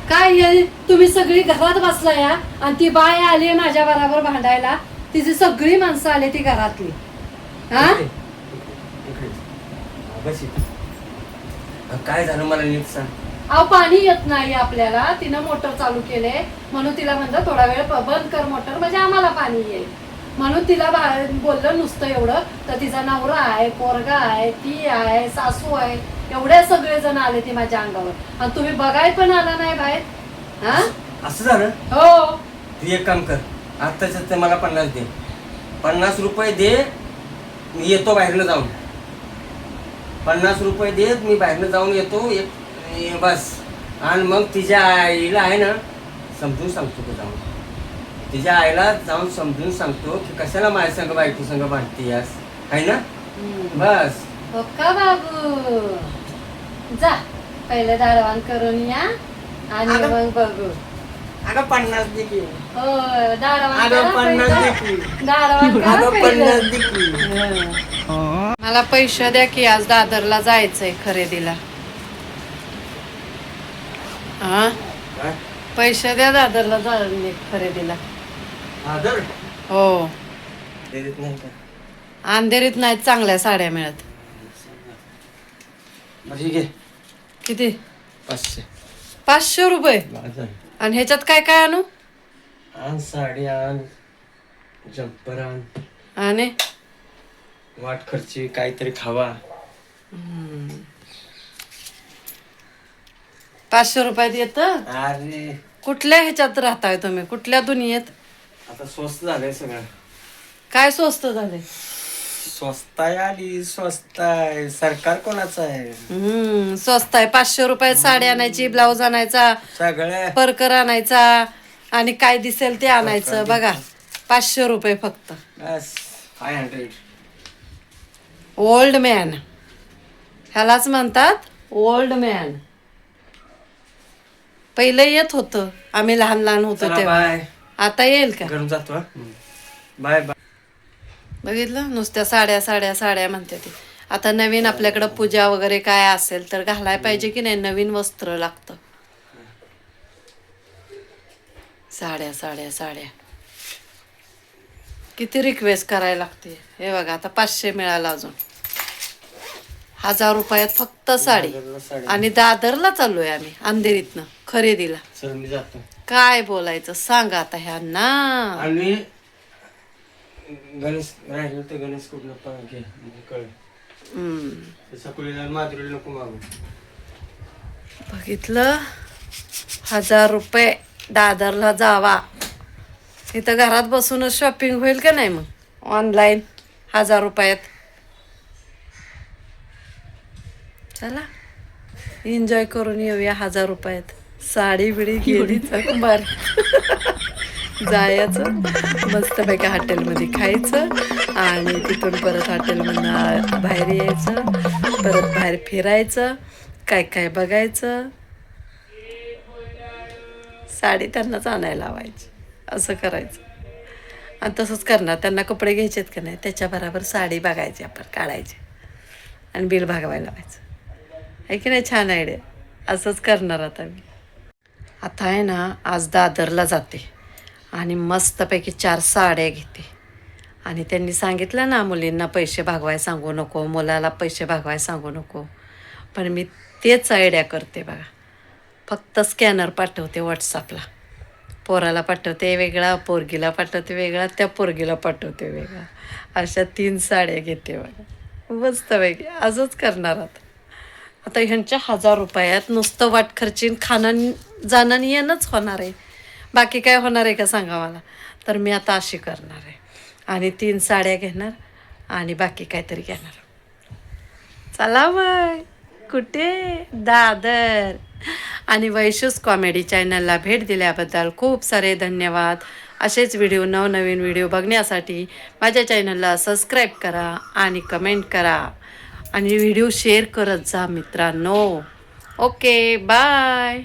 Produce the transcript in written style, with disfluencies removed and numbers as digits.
काय हे तुम्ही सगळी घरात बसला या आणि ती बाय आली माझ्या बरोबर भांडायला. तिची सगळी माणसं आली ती घरातली. हा काय झालं मला नीट सांग. अहो पाणी येत नाही आपल्याला. तिनं मोटर चालू केले म्हणून तिला म्हणलं थोडा वेळ बंद कर मोटर म्हणजे आम्हाला पाणी येईल म्हणून तिला बोललं नुसतं एवढं. तर तिचा नवरा आहे, पोरगा आहे, ती आहे, सासू आहे, एवढे सगळे जण आले ती माझ्या अंगावर आणि तुम्ही बघाय पण आला नाही बाहेर. हा असं झालं. हो तू एक काम कर, आत्ताच ते मला 50 दे. 50 रुपये दे, मी येतो बाहेरनं जाऊन. 50 रुपये दे, मी बाहेरनं जाऊन येतो एक बस. आणि मग तिच्या आईला आहे ना समजून सांगतो तो जाऊन. तिच्या आईला जाऊन समजून सांगतो की कशाला माझ्या संग बायको संग भांडतीयास आहे ना. बस हो का बाबू. जा पहिले दारवान करून या आणि मग बघू. अगं 50 दे की. हो दारवान अगं 50 दे की. अगं 50 दे की. मला पैसे द्या की आज दादरला जायचंय खरेदीला. हा काय? पैसे द्या दादरला जायला खरेदीला. आदर हो देत नाही का? अंधेरीत नाहीत चांगल्या साड्या मिळत. ठीक आहे. किती? 500. 500 रुपये. आणि ह्याच्यात काय काय आणू? आण साडी आण, जम्पर आण, आणि वाट खर्ची काहीतरी खावा. 500 रुपयात येत. अरे कुठल्या ह्याच्यात राहताय तुम्ही? कुठल्या दुनियेत? आता स्वस्त झालंय सगळं. काय स्वस्त झाले? स्वस्ताय आली, स्वस्ताय. सरकार कोणाचं आहे? स्वस्त आहे. 500 रुपयात साडी आणायची, ब्लाऊज आणायचा, सगळं परकर आणायचा आणि काय दिसेल ते आणायचं. बघा 500 रुपये फक्त. बस 500. ओल्ड मॅन ह्यालाच म्हणतात ओल्ड मॅन. पहिलं येत होतं आम्ही लहान लहान होतो चला तेव्हा. बाय. आता येईल का? घरून जातो हा. Bye bye. बघितलं नुसत्या साड्या साड्या साड्या म्हणते ती. आता नवीन आपल्याकडं पूजा वगैरे काय असेल तर घालाय पाहिजे की नाही. नवीन वस्त्र लागतं. साड्या साड्या साड्या किती रिक्वेस्ट करायला लागते. हे बघा आता 500 मिळाला अजून. 1000 रुपयात फक्त साडी. आणि दादरला चाललोय आम्ही अंधेरीतनं खरेदीला. चल मी जातो. काय बोलायचं सांगा आता ह्यांना. आणि गणेश राहिलं तर गणेश कुठलं पण घे म्हणजे कळेल. सकुलीला माधुरीला नको मागू. बघितलं 1000 रुपये दादरला जावा. इथं घरात बसूनच शॉपिंग होईल का नाही मग ऑनलाईन 1000 रुपयात. चला एन्जॉय करून येऊया 1000 रुपयात. साडी बिडी गेली बर. जायचं मस्तपैकी हॉटेलमध्ये खायचं आणि तिथून परत हॉटेलमधनं बाहेर यायचं. परत बाहेर फिरायचं, काय काय बघायचं. साडी त्यांनाच आणायला लावायची. असं करायचं. आणि तसंच करणार. त्यांना कपडे घ्यायचेत का नाही त्याच्याबरोबर साडी बघायची आपण काढायची आणि बिल भागवायला लावायचं. आहे की नाही छान आयडिया. असंच करणार आता मी. आता आहे ना आज दादरला जाते आणि मस्तपैकी 4 साड्या घेते. आणि त्यांनी सांगितलं ना मुलींना पैसे भागवाय सांगू नको, मुलाला पैसे भागवाय सांगू नको. पण मी तेच आयडिया करते बघा. फक्त स्कॅनर पाठवते व्हॉट्सअपला. पोराला पाठवते वेगळा, पोरगीला पाठवते वेगळा, त्या पोरगीला पाठवते वेगळा. अशा 3 साड्या घेते बघा मस्तपैकी. असंच करणार आता. आता ह्यांच्या 1000 रुपयात नुसतं वाट खर्चीन खाणं जाणं येणंच होणार आहे. बाकी काय होणार आहे का सांगा मला. तर मी आता अशी करणार आहे आणि 3 साड्या घेणार आणि बाकी काहीतरी घेणार. चला मग कुठे दादर. आणि वैशूस कॉमेडी चॅनलला भेट दिल्याबद्दल खूप सारे धन्यवाद. असेच व्हिडिओ नवनवीन व्हिडिओ बघण्यासाठी माझ्या चॅनलला सबस्क्राईब करा आणि कमेंट करा आणि व्हिडिओ शेअर करत जा मित्रांनो. Okay bye.